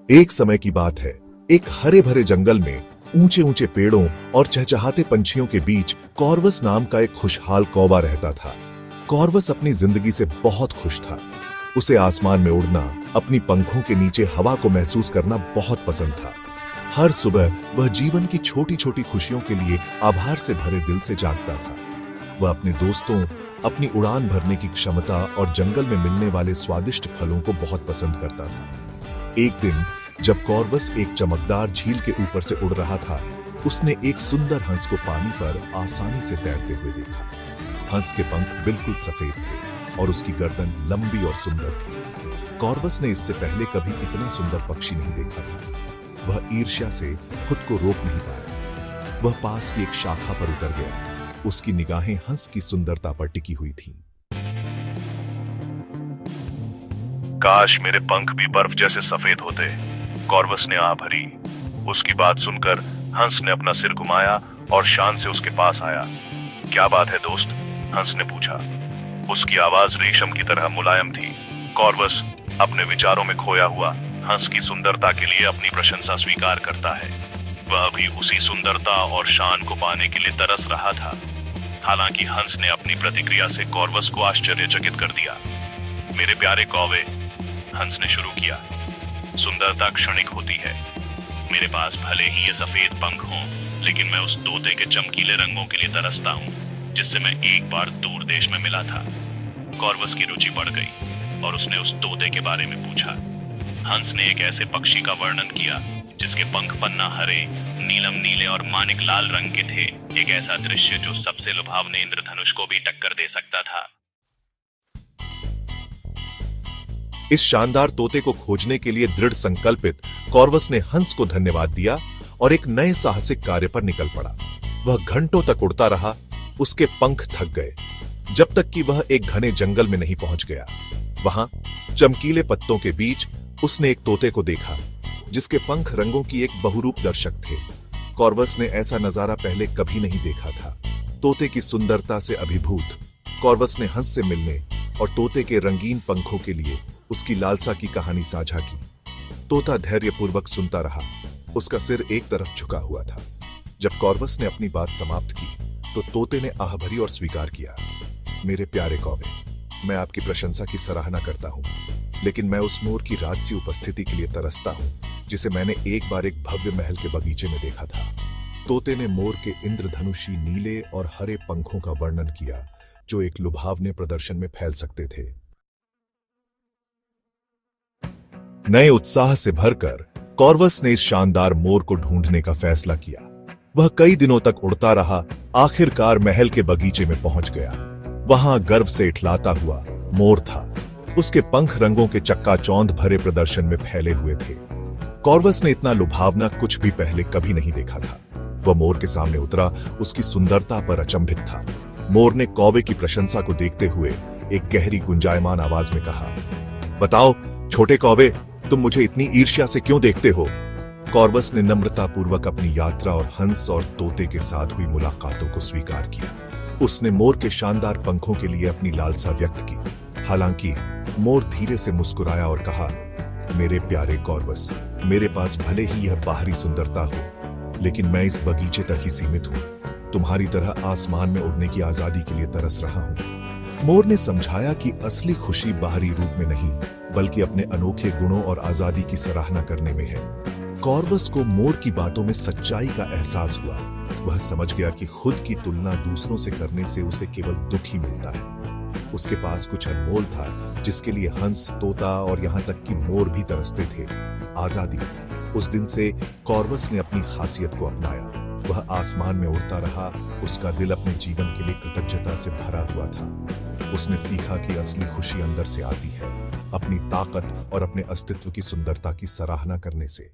एक समय की बात है, एक हरे भरे जंगल में ऊंचे ऊंचे पेड़ों और चहचहाते पंछियों के बीच कॉर्वस नाम का एक खुशहाल कौवा रहता था। कॉर्वस अपनी जिंदगी से बहुत खुश था। उसे आसमान में उड़ना, अपनी पंखों के नीचे हवा को महसूस करना बहुत पसंद था। हर सुबह वह जीवन की छोटी छोटी खुशियों के लिए आभार से भरे दिल से जागता था। वह अपने दोस्तों, अपनी उड़ान भरने की क्षमता और जंगल में मिलने वाले स्वादिष्ट फलों को बहुत पसंद करता था। एक दिन जब कॉर्वस एक चमकदार झील के ऊपर से उड़ रहा था, उसने एक सुंदर हंस को पानी पर आसानी से तैरते हुए देखा। हंस के पंख बिल्कुल सफेद थे और उसकी गर्दन लंबी और सुंदर थी। कॉर्वस ने इससे पहले कभी इतना सुंदर पक्षी नहीं देखा था। वह ईर्ष्या से खुद को रोक नहीं पाया। वह पास की एक शाखा पर उतर गया। उसकी निगाहें हंस की सुंदरता पर टिकी हुई थीं। काश मेरे पंख भी बर्फ जैसे सफेद होते, कॉर्वस ने आह भरी। उसकी बात सुनकर हंस ने अपना सिर घुमाया और शान से उसके पास आया। क्या बात है दोस्त? हंस ने पूछा। उसकी आवाज रेशम की तरह मुलायम थी। कॉर्वस अपने विचारों में खोया हुआ हंस की सुंदरता के लिए अपनी प्रशंसा स्वीकार करता है। वह भी उसी सुंदरता और शान को पाने के लिए तरस रहा था। हालांकि हंस ने अपनी प्रतिक्रिया से कॉर्वस को आश्चर्यचकित कर दिया। मेरे प्यारे कौवे, हंस ने शुरू किया, सुंदरता क्षणिक होती है। मेरे पास भले ही ये सफेद पंख हों, लेकिन मैं उस तोते के चमकीले रंगों के लिए तरसता हूँ जिससे मैं एक बार दूर देश में मिला था। कॉर्वस की रुचि बढ़ गई और उसने उस तोते के बारे में पूछा। हंस ने एक ऐसे पक्षी का वर्णन किया जिसके पंख पन्ना हरे, नीलम नीले और मानिक लाल रंग के थे। एक ऐसा दृश्य जो सबसे लुभावने इंद्रधनुष को भी टक्कर दे सकता था। इस शानदार तोते को खोजने के लिए दृढ़ संकल्पित कॉर्वस ने हंस को धन्यवाद दिया और एक नए साहसिक कार्य पर निकल पड़ा। वह घंटों तक उड़ता रहा। उसके पंख थक गए जब तक कि वह एक घने जंगल में नहीं पहुंच गया। वहां चमकीले पत्तों के बीच उसने एक तोते को देखा जिसके पंख रंगों की एक बहुरूप दर्शक थे। कॉर्वस ने ऐसा नजारा पहले कभी नहीं देखा था। तोते की सुंदरता से अभिभूत कॉर्वस ने हंस से मिलने और तोते के रंगीन पंखों के लिए उसकी लालसा की कहानी साझा की। तोता धैर्यपूर्वक सुनता रहा। उसका सिर एक तरफ झुका हुआ था। जब कॉर्वस ने अपनी बात समाप्त की तो तोते ने आह भरी और स्वीकार किया। मेरे प्यारे कौवे, मैं आपकी प्रशंसा की सराहना करता हूं, लेकिन मैं उस मोर की राजसी उपस्थिति के लिए तरसता हूं जिसे मैंने एक बार एक भव्य महल के बगीचे में देखा था। तोते ने मोर के इंद्रधनुषी नीले और हरे पंखों का वर्णन किया जो एक लुभावने प्रदर्शन में फैल सकते थे। नए उत्साह से भरकर कॉर्वस ने इस शानदार मोर को ढूंढने का फैसला किया। वह कई दिनों तक उड़ता रहा। आखिरकार महल के बगीचे में पहुंच गया। वहां गर्व से इठलाता हुआ मोर था। उसके पंख रंगों के चक्काचौंध भरे प्रदर्शन में फैले हुए थे। कॉर्वस ने इतना लुभावना कुछ भी पहले कभी नहीं देखा था। वह मोर के सामने उतरा, उसकी सुंदरता पर अचंभित था। मोर ने कौवे की प्रशंसा को देखते हुए एक गहरी गुंजायमान आवाज में कहा, बताओ छोटे कौवे, तुम मुझे इतनी ईर्ष्या से क्यों देखते हो? कॉर्वस ने नम्रतापूर्वक अपनी यात्रा और हंस और तोते के साथ हुई मुलाकातों को स्वीकार किया। उसने मोर के शानदार पंखों के लिए अपनी लालसा व्यक्त की। हालांकि मोर धीरे से मुस्कुराया और कहा, मेरे प्यारे कॉर्वस, मेरे पास भले ही यह बाहरी सुंदरता हो, लेकिन मैं इस बगीचे तक ही सीमित हूं। तुम्हारी तरह आसमान में उड़ने की आजादी के लिए तरस रहा हूं। मोर ने समझाया कि असली खुशी बाहरी रूप में नहीं, बल्कि अपने अनोखे गुणों और आजादी की सराहना करने में है। कॉर्वस को मोर की बातों में सच्चाई का एहसास हुआ। वह समझ गया कि खुद की तुलना दूसरों से करने से उसे केवल दुख ही मिलता है। उसके पास कुछ अनमोल था जिसके लिए हंस, तोता और यहां तक कि मोर भी तरसते थे, आजादी। उस दिन से कॉर्वस ने अपनी खासियत को अपनाया। वह आसमान में उड़ता रहा। उसका दिल अपने जीवन के लिए कृतज्ञता से भरा हुआ था। उसने सीखा कि असली खुशी अंदर से आती है, अपनी ताकत और अपने अस्तित्व की सुंदरता की सराहना करने से।